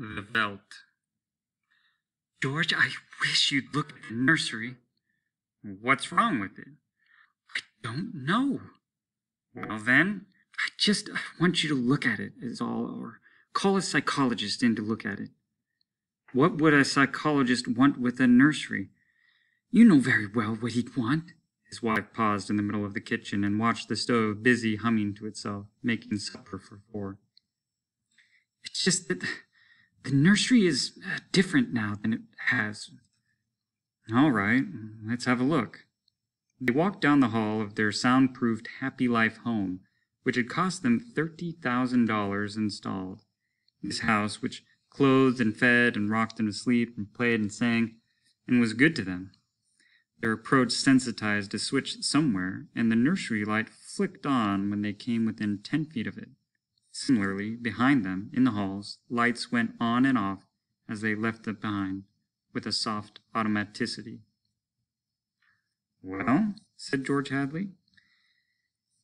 The Veldt. George, I wish you'd look at the nursery. What's wrong with it? I don't know. Well then, I want you to look at it is all, or call a psychologist in to look at it. What would a psychologist want with a nursery? You know very well what he'd want. His wife paused in the middle of the kitchen and watched the stove busy humming to itself, making supper for four. It's just that the nursery is different now than it has. All right, let's have a look. They walked down the hall of their soundproofed Happy Life home, which had cost them $30,000 installed. This house, which clothed and fed and rocked them to sleep and played and sang, and was good to them. Their approach sensitized a switch somewhere, and the nursery light flicked on when they came within 10 feet of it. Similarly, behind them, in the halls, lights went on and off as they left it behind, with a soft automaticity. Well, said George Hadley.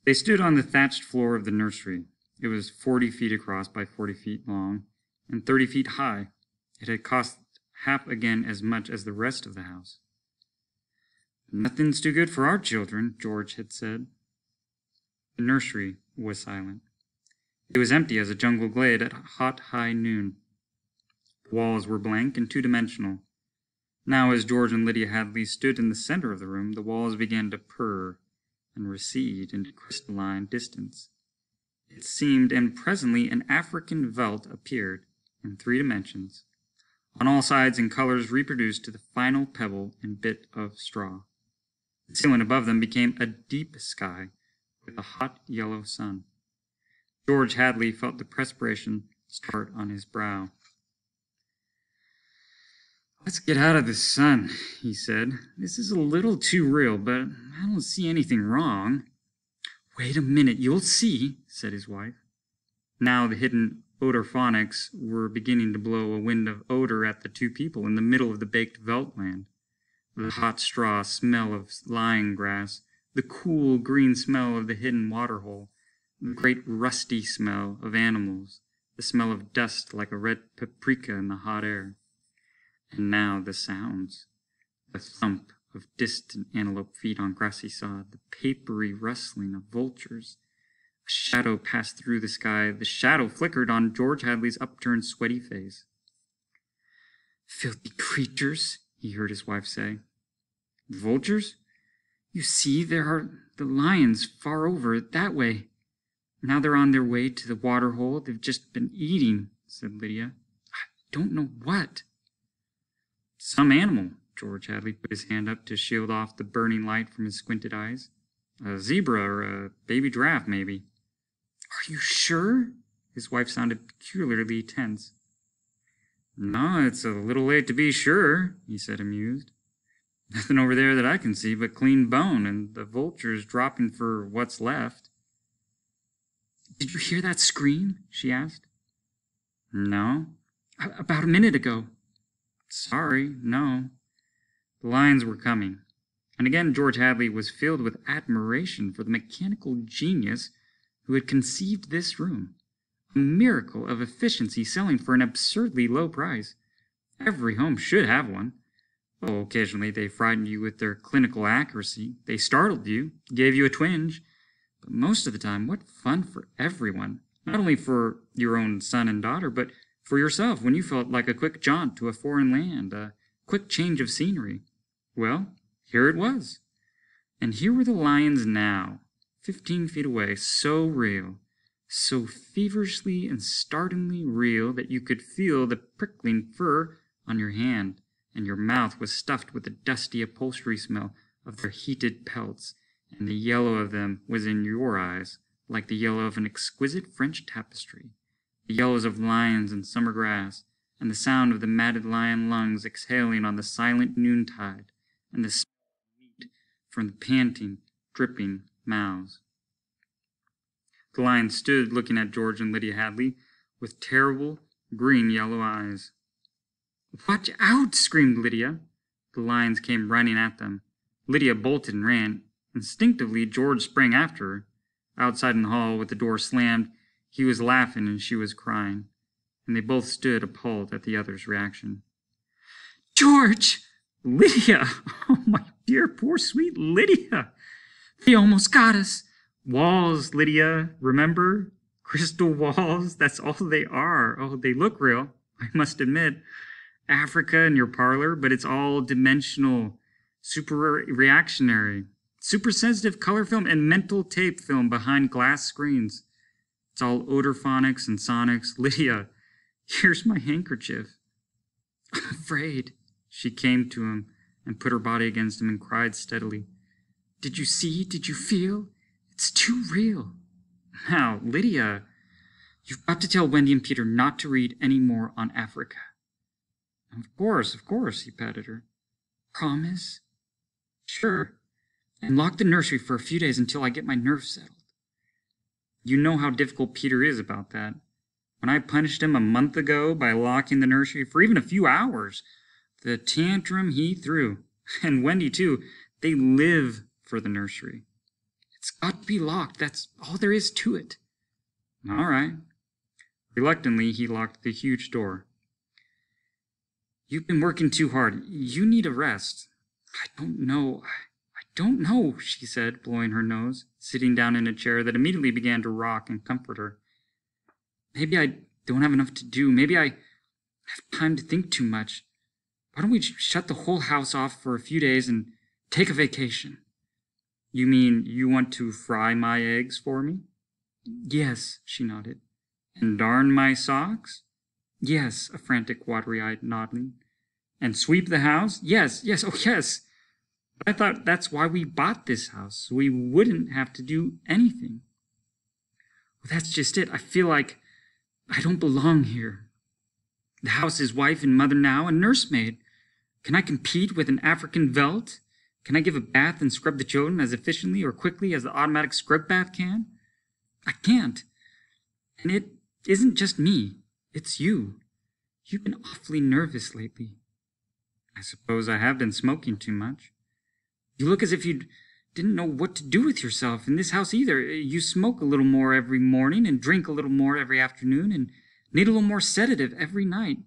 They stood on the thatched floor of the nursery. It was 40 feet across by 40 feet long, and 30 feet high. It had cost half again as much as the rest of the house. Nothing's too good for our children, George had said. The nursery was silent. It was empty as a jungle glade at hot high noon. The walls were blank and two-dimensional. Now, as George and Lydia Hadley stood in the center of the room, the walls began to purr and recede into crystalline distance. It seemed, and presently an African veldt appeared in 3 dimensions, on all sides in colors reproduced to the final pebble and bit of straw. The ceiling above them became a deep sky with a hot yellow sun. George Hadley felt the perspiration start on his brow. Let's get out of the sun, he said. This is a little too real, but I don't see anything wrong. Wait a minute, you'll see, said his wife. Now the hidden odorphonics were beginning to blow a wind of odor at the two people in the middle of the baked veldtland. The hot straw smell of lying grass, the cool green smell of the hidden waterhole, the great rusty smell of animals, the smell of dust like a red paprika in the hot air. And now the sounds, the thump of distant antelope feet on grassy sod, the papery rustling of vultures. A shadow passed through the sky. The shadow flickered on George Hadley's upturned, sweaty face. Filthy creatures, he heard his wife say. Vultures? You see, there are the lions far over that way. Now they're on their way to the water hole. They've just been eating, said Lydia. I don't know what. Some animal, George Hadley put his hand up to shield off the burning light from his squinted eyes. A zebra or a baby giraffe, maybe. Are you sure? His wife sounded peculiarly tense. No, it's a little late to be sure, he said, amused. Nothing over there that I can see but clean bone, and the vultures dropping for what's left. Did you hear that scream? She asked. No. About a minute ago. Sorry, no. The lions were coming. And again George Hadley was filled with admiration for the mechanical genius who had conceived this room. A miracle of efficiency selling for an absurdly low price. Every home should have one. Oh, occasionally they frightened you with their clinical accuracy. They startled you, gave you a twinge. But most of the time, what fun for everyone. Not only for your own son and daughter, but for yourself when you felt like a quick jaunt to a foreign land, a quick change of scenery. Well, here it was. And here were the lions now, 15 feet away, so real, so feverishly and startlingly real that you could feel the prickling fur on your hand, and your mouth was stuffed with the dusty upholstery smell of their heated pelts, and the yellow of them was in your eyes, like the yellow of an exquisite French tapestry, the yellows of lions and summer grass, and the sound of the matted lion lungs exhaling on the silent noontide, and the smell of meat from the panting, dripping mouths. The lion stood looking at George and Lydia Hadley with terrible, green-yellow eyes. Watch out! Screamed Lydia. The lions came running at them. Lydia bolted and ran. Instinctively, George sprang after her. Outside in the hall, with the door slammed, he was laughing and she was crying. and they both stood appalled at the other's reaction. "George! Lydia! Oh, my dear, poor, sweet Lydia! They almost got us. Walls, Lydia, remember? Crystal walls, that's all they are. Oh, they look real, I must admit. Africa in your parlor, but it's all dimensional, super reactionary, super sensitive color film and mental tape film behind glass screens. It's all odorphonics and sonics. Lydia, here's my handkerchief." "I'm afraid." She came to him and put her body against him and cried steadily. "Did you see? Did you feel? It's too real." "Now, Lydia, you've got to tell Wendy and Peter not to read any more on Africa." Of course, he patted her. "Promise?" "Sure. And lock the nursery for a few days until I get my nerves settled." You know how difficult Peter is about that. When I punished him a month ago by locking the nursery for even a few hours, the tantrum he threw, and Wendy too, they live for the nursery. It's got to be locked. That's all there is to it. All right. Reluctantly, he locked the huge door. "You've been working too hard. You need a rest." I don't know, she said, blowing her nose, sitting down in a chair that immediately began to rock and comfort her. "Maybe I don't have enough to do. Maybe I have time to think too much. Why don't we shut the whole house off for a few days and take a vacation?" "You mean you want to fry my eggs for me?" "Yes," she nodded. "And darn my socks?" "Yes," a frantic, watery-eyed nodding. "And sweep the house?" Yes, oh yes. But I thought that's why we bought this house, so we wouldn't have to do anything." "Well, that's just it. I feel like I don't belong here. The house is wife and mother now and nursemaid. Can I compete with an African Veldt? Can I give a bath and scrub the children as efficiently or quickly as the automatic scrub bath can? I can't. And it isn't just me. It's you. You've been awfully nervous lately." "I suppose I have been smoking too much." "You look as if you didn't know what to do with yourself in this house either. You smoke a little more every morning and drink a little more every afternoon and need a little more sedative every night.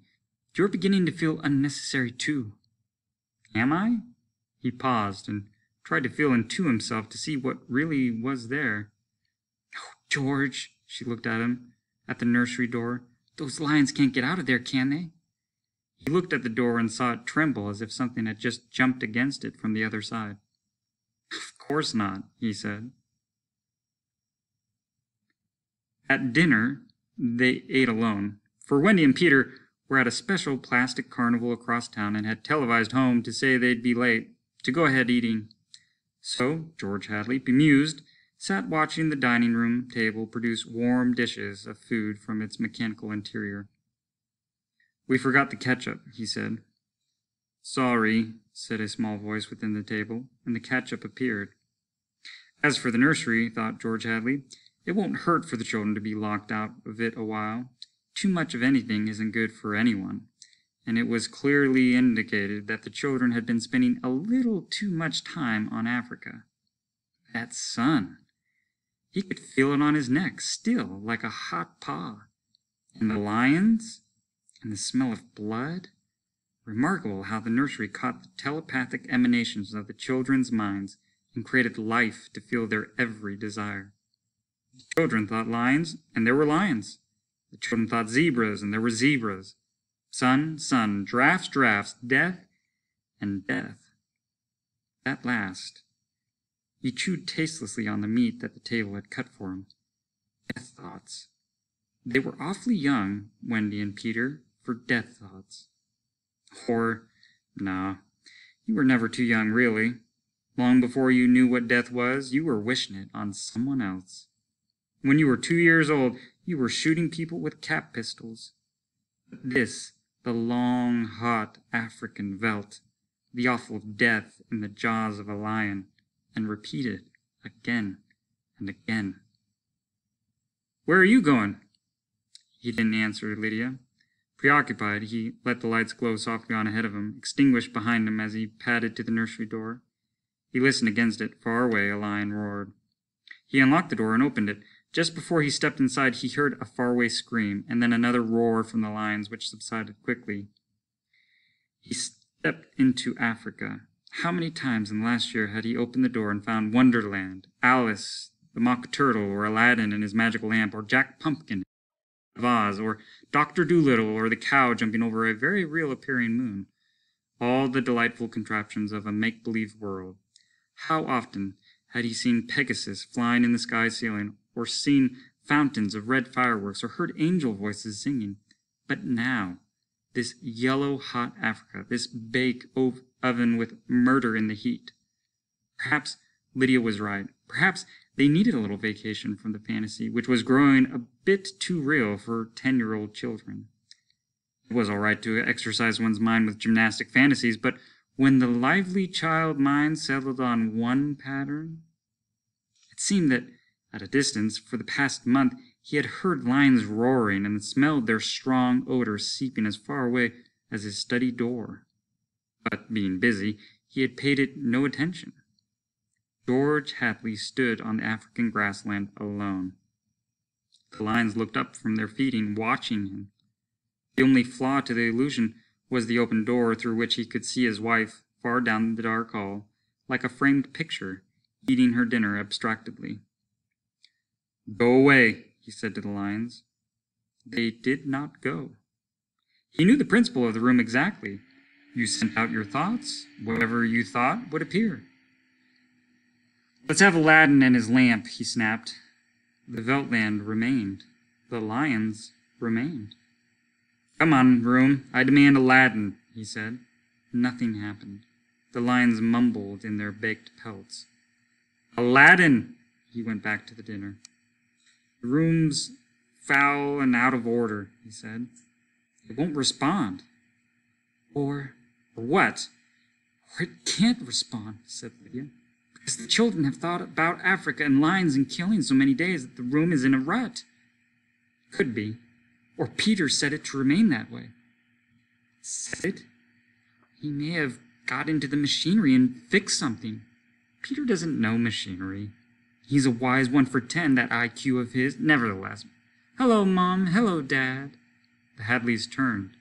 You're beginning to feel unnecessary too." "Am I?" He paused and tried to feel into himself to see what really was there. "Oh, George," she looked at him, at the nursery door. "Those lions can't get out of there, can they?" He looked at the door and saw it tremble as if something had just jumped against it from the other side. "Of course not," he said. At dinner, they ate alone, for Wendy and Peter were at a special plastic carnival across town and had televised home to say they'd be late, to go ahead eating. So George Hadley, bemused, sat watching the dining room table produce warm dishes of food from its mechanical interior. "We forgot the ketchup," he said. "Sorry," said a small voice within the table, and the ketchup appeared. As for the nursery, thought George Hadley, it won't hurt for the children to be locked out of it a while. Too much of anything isn't good for anyone, and it was clearly indicated that the children had been spending a little too much time on Africa. That sun! He could feel it on his neck, still, like a hot paw. And the lions? And the smell of blood? Remarkable how the nursery caught the telepathic emanations of the children's minds and created life to fill their every desire. The children thought lions, and there were lions. The children thought zebras, and there were zebras. Sun, giraffes, giraffes, death, and death. At last, he chewed tastelessly on the meat that the table had cut for him. Death thoughts. They were awfully young, Wendy and Peter, for death thoughts. Or, nah, you were never too young, really. Long before you knew what death was, you were wishing it on someone else. When you were 2 years old, you were shooting people with cap pistols. But this, the long, hot African Veldt, the awful death in the jaws of a lion, and repeated again and again. "Where are you going?" He didn't answer Lydia. Preoccupied, he let the lights glow softly on ahead of him, extinguished behind him as he padded to the nursery door. He listened against it. Far away, a lion roared. He unlocked the door and opened it. Just before he stepped inside, he heard a faraway scream, and then another roar from the lions, which subsided quickly. He stepped into Africa. How many times in the last year had he opened the door and found Wonderland, Alice, the Mock Turtle, or Aladdin and his magical lamp, or Jack Pumpkin of Oz, or Dr. Dolittle, or the cow jumping over a very real appearing moon. All the delightful contraptions of a make-believe world. How often had he seen Pegasus flying in the sky ceiling, or seen fountains of red fireworks, or heard angel voices singing. But now, this yellow-hot Africa, this bake oven with murder in the heat. Perhaps Lydia was right. Perhaps they needed a little vacation from the fantasy, which was growing a bit too real for 10-year-old children. It was all right to exercise one's mind with gymnastic fantasies, but when the lively child mind settled on one pattern, it seemed that, at a distance, for the past month, he had heard lions roaring and smelled their strong odor seeping as far away as his study door. But, being busy, he had paid it no attention. George Hadley stood on the African grassland alone. The lions looked up from their feeding, watching him. The only flaw to the illusion was the open door through which he could see his wife far down the dark hall, like a framed picture, eating her dinner abstractedly. "Go away," he said to the lions. They did not go. He knew the principle of the room exactly. You sent out your thoughts. Whatever you thought would appear. "Let's have Aladdin and his lamp," he snapped. The Veltland remained. The lions remained. "Come on, room. I demand Aladdin," he said. Nothing happened. The lions mumbled in their baked pelts. "Aladdin!" He went back to the dinner. "The room's foul and out of order," he said. "It won't respond." Or what? "Or it can't respond," said Lydia, "because the children have thought about Africa and lions and killing so many days that the room is in a rut." Could be. Or Peter set it to remain that way. Set it? He may have got into the machinery and fixed something. Peter doesn't know machinery. He's a wise one for 10, that IQ of his. Nevertheless. "Hello, Mom. Hello, Dad." The Hadleys turned.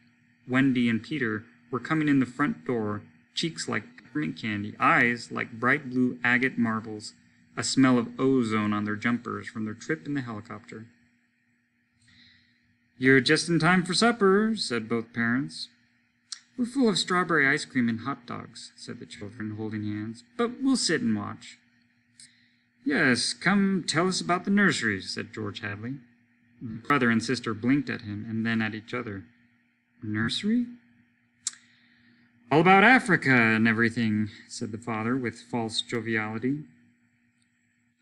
Wendy and Peter were coming in the front door, cheeks like peppermint candy, eyes like bright blue agate marbles, a smell of ozone on their jumpers from their trip in the helicopter. "You're just in time for supper," said both parents. "We're full of strawberry ice cream and hot dogs," said the children, holding hands, "but we'll sit and watch." "Yes, come tell us about the nursery," said George Hadley. The brother and sister blinked at him and then at each other. "Nursery?" "All about Africa and everything," said the father with false joviality.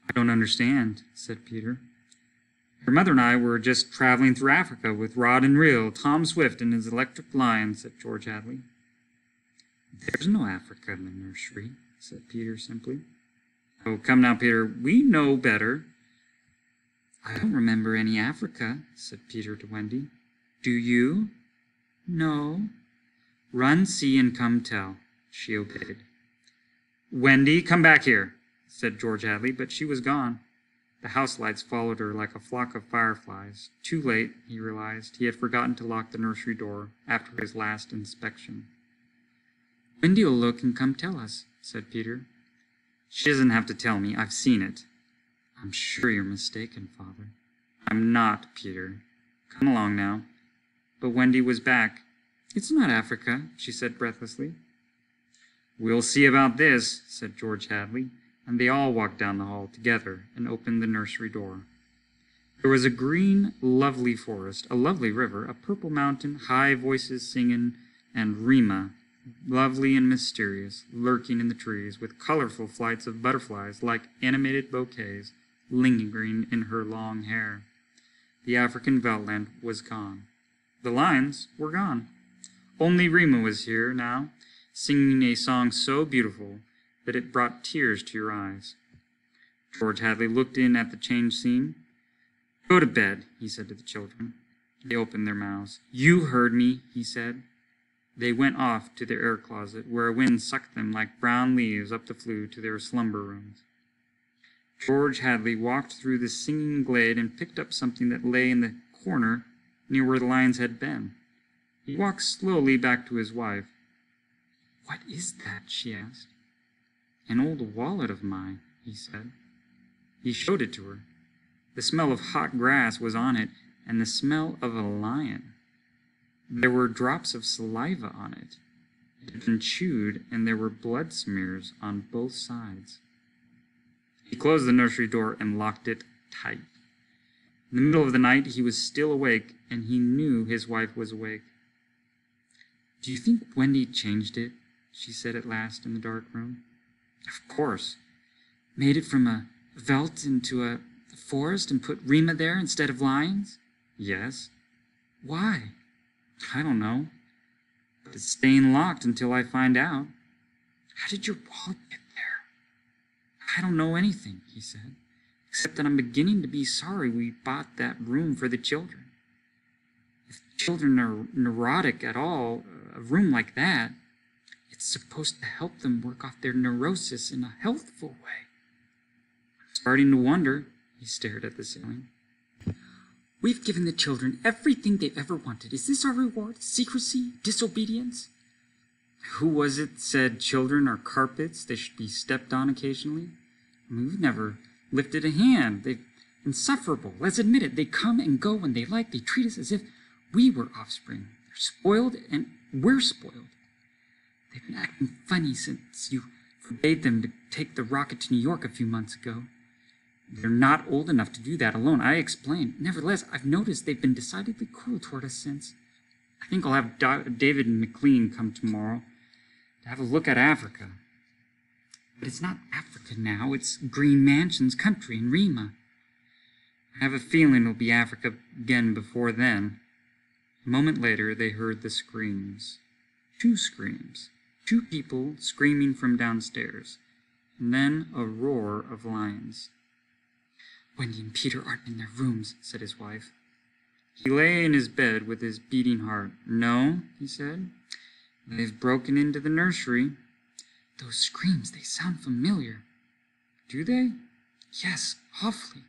"I don't understand," said Peter. "Your mother and I were just traveling through Africa with rod and reel, Tom Swift and his electric lion," said George Hadley. "There's no Africa in the nursery," said Peter simply. "Oh, come now, Peter, we know better." "I don't remember any Africa," said Peter to Wendy. "Do you?" "No." "Run, see, and come tell." She obeyed. "Wendy, come back here," said George Hadley, but she was gone. The house lights followed her like a flock of fireflies. Too late, he realized. He had forgotten to lock the nursery door after his last inspection. "Wendy'll look and come tell us," said Peter. "She doesn't have to tell me. I've seen it." "I'm sure you're mistaken, Father." "I'm not, Peter. Come along now." But Wendy was back. "It's not Africa," she said breathlessly. "We'll see about this," said George Hadley, and they all walked down the hall together and opened the nursery door. There was a green, lovely forest, a lovely river, a purple mountain, high voices singing, and Rima, lovely and mysterious, lurking in the trees, with colorful flights of butterflies like animated bouquets lingering in her long hair. The African Veltland was gone. The lions were gone. Only Rima was here now, singing a song so beautiful that it brought tears to your eyes. George Hadley looked in at the changed scene. "Go to bed," he said to the children. They opened their mouths. "You heard me," he said. They went off to their air closet, where a wind sucked them like brown leaves up the flue to their slumber rooms. George Hadley walked through the singing glade and picked up something that lay in the corner near where the lions had been. He walked slowly back to his wife. "What is that?" she asked. "An old wallet of mine," he said. He showed it to her. The smell of hot grass was on it, and the smell of a lion. There were drops of saliva on it. It had been chewed, and there were blood smears on both sides. He closed the nursery door and locked it tight. In the middle of the night, he was still awake, and he knew his wife was awake. "Do you think Wendy changed it?" she said at last in the dark room. "Of course. Made it from a veldt into a forest and put Rima there instead of lions?" "Yes." "Why?" "I don't know. But it's staying locked until I find out." "How did your wallet get there?" "I don't know anything," he said, "except that I'm beginning to be sorry we bought that room for the children. If children are neurotic at all, a room like that, it's supposed to help them work off their neurosis in a healthful way. I'm starting to wonder." He stared at the ceiling. "We've given the children everything they've ever wanted. Is this our reward? Secrecy? Disobedience?" "Who was it said children are carpets? They should be stepped on occasionally. I mean, we've never lifted a hand. They're insufferable. Let's admit it. They come and go when they like. They treat us as if we were offspring. They're spoiled, and we're spoiled. They've been acting funny since you forbade them to take the rocket to New York a few months ago. They're not old enough to do that alone, I explained. Nevertheless, I've noticed they've been decidedly cruel toward us since. I think I'll have David and McLean come tomorrow to have a look at Africa. But it's not Africa now, it's Green Mansion's country in Rima. I have a feeling it'll be Africa again before then." A moment later, they heard the screams. 2 screams. 2 people screaming from downstairs. And then a roar of lions. "Wendy and Peter aren't in their rooms," said his wife. He lay in his bed with his beating heart. "No," he said. "They've broken into the nursery." "Those screams, they sound familiar." "Do they?" "Yes, awfully."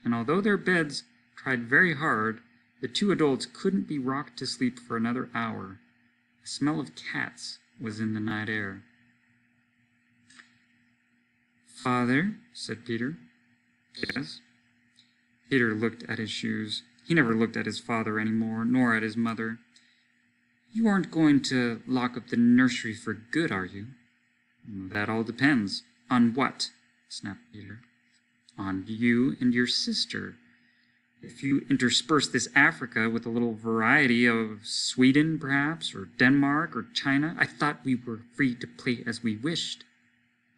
And although their beds tried very hard, the 2 adults couldn't be rocked to sleep for another hour. The smell of cats was in the night air. "Father," said Peter. "Yes?" Peter looked at his shoes. He never looked at his father anymore, nor at his mother. "You aren't going to lock up the nursery for good, are you?" "That all depends." "On what?" snapped Peter. "On you and your sister. If you intersperse this Africa with a little variety of Sweden, perhaps, or Denmark, or China, I thought we were free to play as we wished."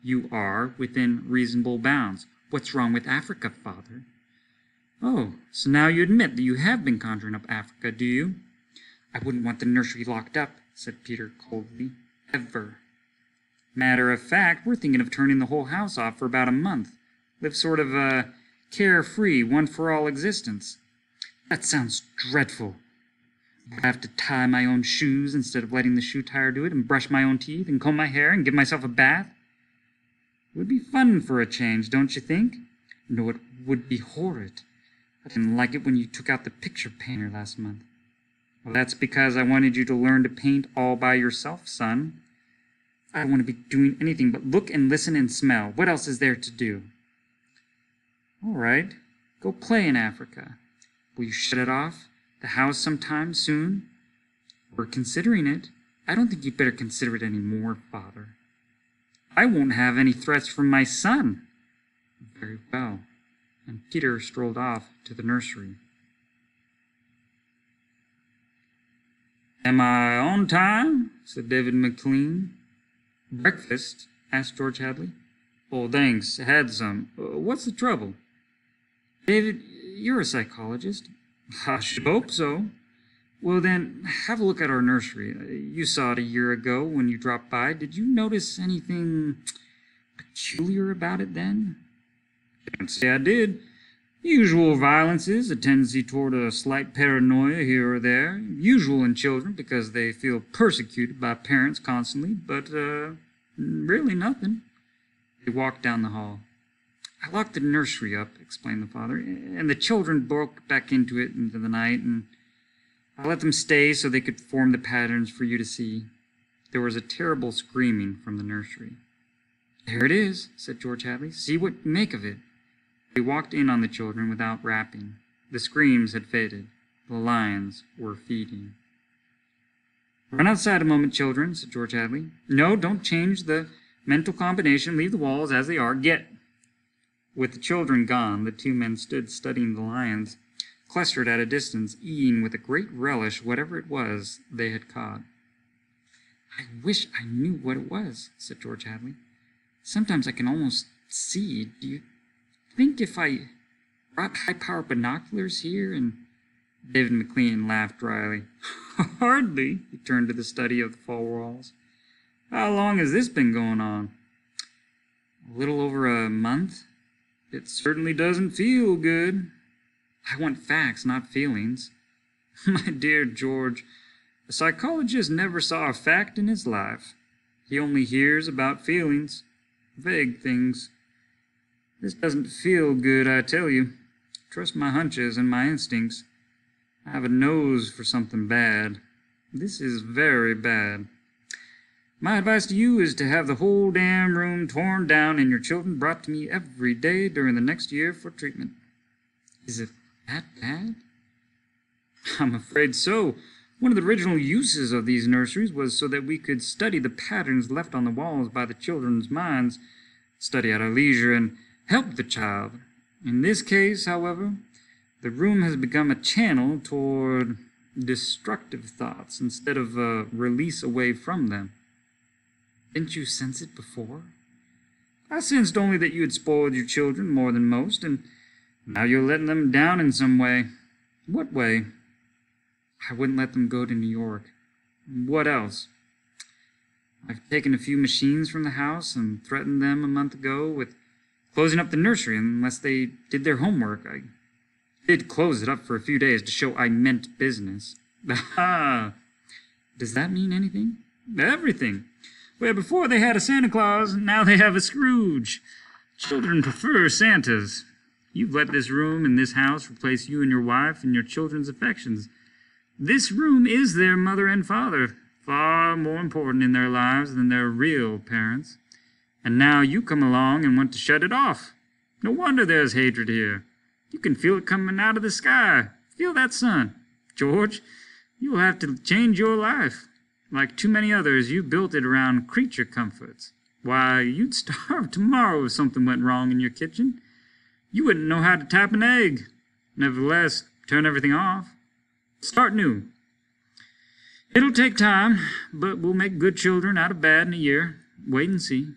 "You are, within reasonable bounds. What's wrong with Africa, Father?" "Oh, so now you admit that you have been conjuring up Africa, do you?" "I wouldn't want the nursery locked up," said Peter coldly. "Ever. Matter of fact, we're thinking of turning the whole house off for about a month. Live sort of a carefree, one-for-all existence." "That sounds dreadful. I'd have to tie my own shoes instead of letting the shoe tire do it, and brush my own teeth, and comb my hair, and give myself a bath. It would be fun for a change, don't you think?" "No, it would be horrid. I didn't like it when you took out the picture painter last month." "Well, that's because I wanted you to learn to paint all by yourself, son." "I don't want to be doing anything but look and listen and smell. What else is there to do?" "All right, go play in Africa. Will you shut it off, the house, sometime soon?" "We're considering it. I don't think you'd better consider it any more, Father." "I won't have any threats from my son." "Very well." And Peter strolled off to the nursery. "Am I on time?" said David McLean. "Breakfast?" asked George Hadley. "Oh, thanks. Had some. What's the trouble?" "David, you're a psychologist." "I should hope so." "Well, then, have a look at our nursery. You saw it a year ago when you dropped by. Did you notice anything peculiar about it then?" "Can't say I did. Usual violences, a tendency toward a slight paranoia here or there. Usual in children because they feel persecuted by parents constantly, but really nothing." They walked down the hall. I locked the nursery up, explained the father, and the children broke back into it into the night, and I let them stay so they could form the patterns for you to see. There was a terrible screaming from the nursery. There it is, said George Hadley. See what you make of it. They walked in on the children without rapping. The screams had faded. The lions were feeding. Run outside a moment, children, said George Hadley. No, don't change the mental combination. Leave the walls as they are. Get. With the children gone, the two men stood studying the lions, clustered at a distance, eating with a great relish whatever it was they had caught. I wish I knew what it was, said George Hadley. Sometimes I can almost see. Do you think if I brought high-power binoculars here and... David McLean laughed dryly. Hardly, he turned to the study of the fall walls. How long has this been going on? A little over a month. It certainly doesn't feel good. I want facts, not feelings. My dear George, a psychologist never saw a fact in his life. He only hears about feelings, vague things. This doesn't feel good, I tell you. Trust my hunches and my instincts. I have a nose for something bad. This is very bad. My advice to you is to have the whole damn room torn down and your children brought to me every day during the next year for treatment. Is it that bad? I'm afraid so. One of the original uses of these nurseries was so that we could study the patterns left on the walls by the children's minds, study at our leisure, and help the child. In this case, however, the room has become a channel toward destructive thoughts instead of a release away from them. Didn't you sense it before? I sensed only that you had spoiled your children more than most, and now you're letting them down in some way. What way? I wouldn't let them go to New York. What else? I've taken a few machines from the house and threatened them a month ago with closing up the nursery unless they did their homework. I did close it up for a few days to show I meant business. Ah! Does that mean anything? Everything. Where before they had a Santa Claus, now they have a Scrooge. Children prefer Santas. You've let this room and this house replace you and your wife and your children's affections. This room is their mother and father, far more important in their lives than their real parents. And now you come along and want to shut it off. No wonder there's hatred here. You can feel it coming out of the sky. Feel that sun. George, you'll have to change your life. Like too many others, you built it around creature comforts. Why, you'd starve tomorrow if something went wrong in your kitchen. You wouldn't know how to tap an egg. Nevertheless, turn everything off. Start new. It'll take time, but we'll make good children out of bad in a year. Wait and see.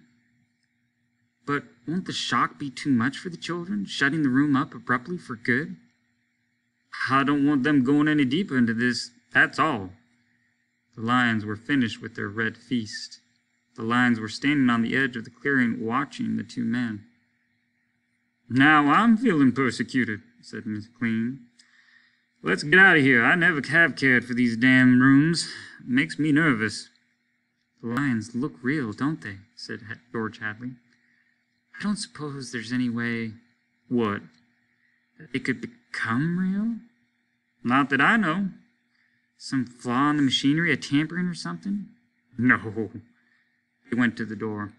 But won't the shock be too much for the children, shutting the room up abruptly for good? I don't want them going any deeper into this, that's all. The lions were finished with their red feast. The lions were standing on the edge of the clearing watching the two men. Now I'm feeling persecuted, said Miss Clean. Let's get out of here. I never have cared for these damn rooms. It makes me nervous. The lions look real, don't they? Said George Hadley. I don't suppose there's any way... What? That they could become real? Not that I know. Some flaw in the machinery, a tampering or something? No. They went to the door.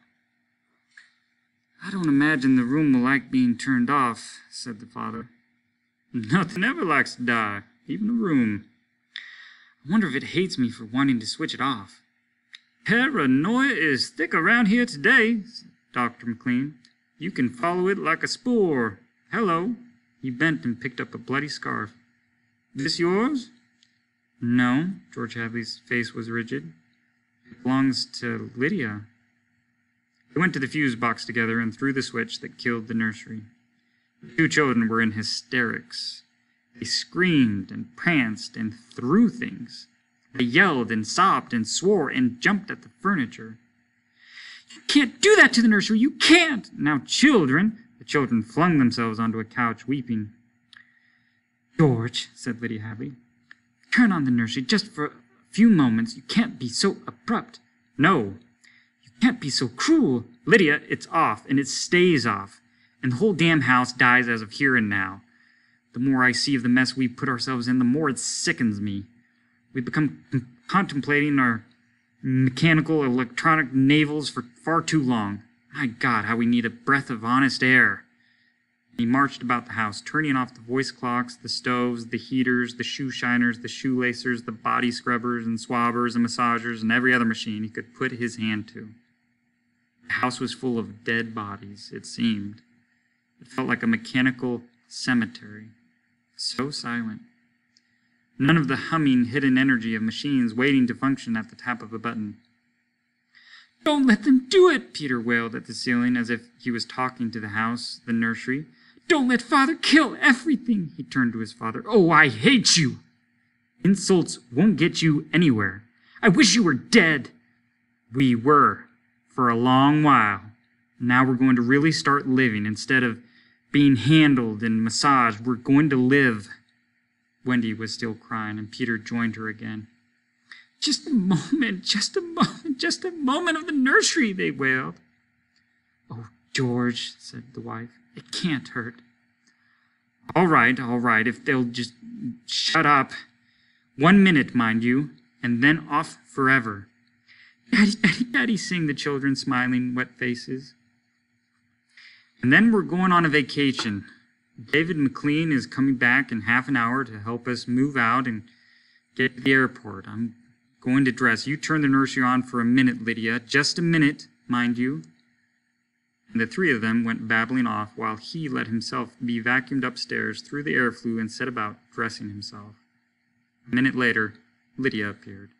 I don't imagine the room will like being turned off, said the father. Nothing ever likes to die, even the room. I wonder if it hates me for wanting to switch it off. Paranoia is thick around here today, said Dr. McLean. You can follow it like a spoor. Hello. He bent and picked up a bloody scarf. This yours? No. George Hadley's face was rigid. It belongs to Lydia. They went to the fuse box together and threw the switch that killed the nursery. The two children were in hysterics. They screamed and pranced and threw things. They yelled and sobbed and swore and jumped at the furniture. You can't do that to the nursery! You can't! Now, children! The children flung themselves onto a couch, weeping. George, said Lydia Hadley, turn on the nursery just for a few moments. You can't be so abrupt. No, you can't be so cruel. Lydia, it's off, and it stays off. And the whole damn house dies as of here and now. The more I see of the mess we put ourselves in, the more it sickens me. We've become contemplating our mechanical, electronic navels for far too long. My God, how we need a breath of honest air. He marched about the house, turning off the voice clocks, the stoves, the heaters, the shoe shiners, the shoelacers, the body scrubbers and swabbers and massagers, and every other machine he could put his hand to. The house was full of dead bodies, it seemed. It felt like a mechanical cemetery, so silent. None of the humming, hidden energy of machines waiting to function at the tap of a button. "Don't let them do it," Peter wailed at the ceiling as if he was talking to the house, the nursery. "Don't let Father kill everything." He turned to his father. "Oh, I hate you. Insults won't get you anywhere. I wish you were dead." "We were, for a long while. Now we're going to really start living. Instead of being handled and massaged, we're going to live." Wendy was still crying, and Peter joined her again. "Just a moment, just a moment, just a moment of the nursery," they wailed. "Oh, George," said the wife, "it can't hurt." All right, if they'll just shut up. 1 minute, mind you, and then off forever." "Daddy, Daddy, Daddy," sing the children, smiling, wet faces. "And then we're going on a vacation. David McLean is coming back in half an hour to help us move out and get to the airport. I'm going to dress. You turn the nursery on for a minute, Lydia. Just a minute, mind you." And the three of them went babbling off while he let himself be vacuumed upstairs through the air flue and set about dressing himself. A minute later, Lydia appeared.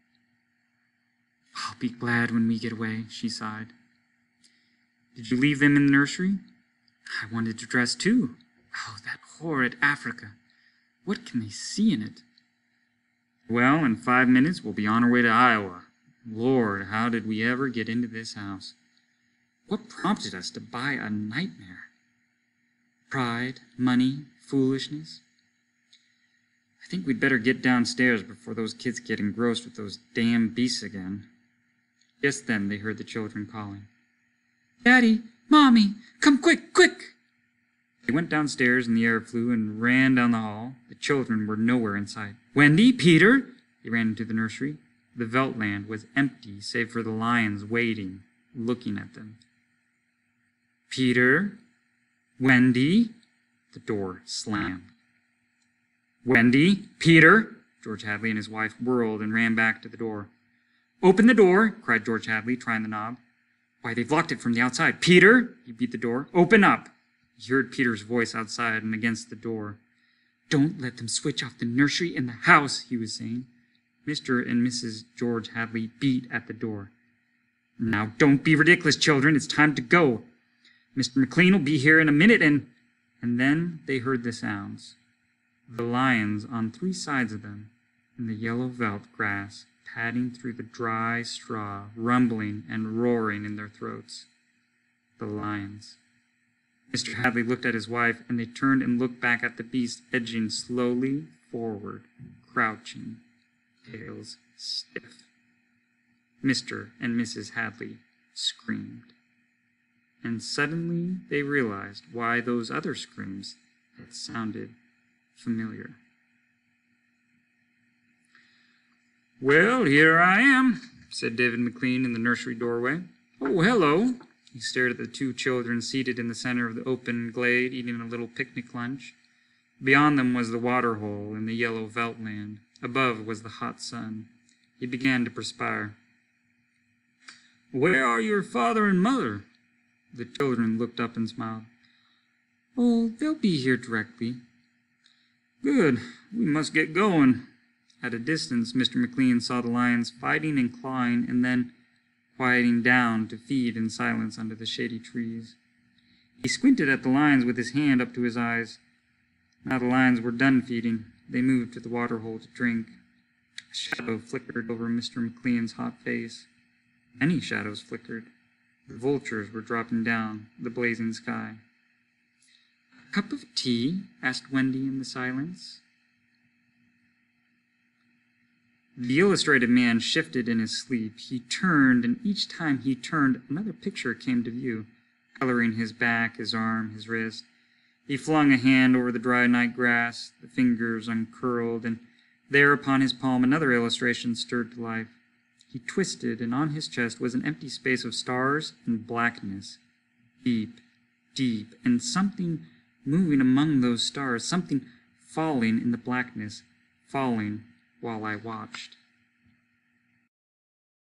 "I'll be glad when we get away," she sighed. "Did you leave them in the nursery?" "I wanted to dress too. Oh, that horrid Africa. What can they see in it?" "Well, in 5 minutes we'll be on our way to Iowa. Lord, how did we ever get into this house? What prompted us to buy a nightmare? Pride, money, foolishness. I think we'd better get downstairs before those kids get engrossed with those damn beasts again." Just then they heard the children calling. "Daddy, Mommy, come quick, quick!" They went downstairs in the air flue and ran down the hall. The children were nowhere in sight. "Wendy, Peter!" They ran into the nursery. The Veldt land was empty, save for the lions waiting, looking at them. "Peter? Wendy?" The door slammed. "Wendy? Peter?" George Hadley and his wife whirled and ran back to the door. "Open the door!" cried George Hadley, trying the knob. "Why, they've locked it from the outside. Peter!" He beat the door. "Open up!" He heard Peter's voice outside and against the door. "Don't let them switch off the nursery in the house," he was saying. Mr. and Mrs. George Hadley beat at the door. "Now, don't be ridiculous, children. It's time to go. Mr. McLean will be here in a minute, and then they heard the sounds. The lions on 3 sides of them, in the yellow veldt grass, padding through the dry straw, rumbling and roaring in their throats. The lions. Mr. Hadley looked at his wife, and they turned and looked back at the beast edging slowly forward, crouching, tails stiff. Mr. and Mrs. Hadley screamed. And suddenly they realized why those other screams had sounded familiar. "Well, here I am," said David McLean in the nursery doorway. "Oh, hello." He stared at the 2 children seated in the center of the open glade, eating a little picnic lunch. Beyond them was the water hole in the yellow veldt land. Above was the hot sun. He began to perspire. "Where are your father and mother?" The children looked up and smiled. "Oh, they'll be here directly." "Good. We must get going." At a distance, Mr. McLean saw the lions fighting and clawing and then quieting down to feed in silence under the shady trees. He squinted at the lions with his hand up to his eyes. Now the lions were done feeding. They moved to the water hole to drink. A shadow flickered over Mr. McLean's hot face. Many shadows flickered. The vultures were dropping down the blazing sky. "A cup of tea?" asked Wendy in the silence. The Illustrated Man shifted in his sleep. He turned, and each time he turned, another picture came to view. coloring his back, his arm, his wrist. He flung a hand over the dry night grass, the fingers uncurled, and there upon his palm another illustration stirred to life. He twisted, and on his chest was an empty space of stars and blackness. Deep, deep, and something moving among those stars, something falling in the blackness, falling while I watched.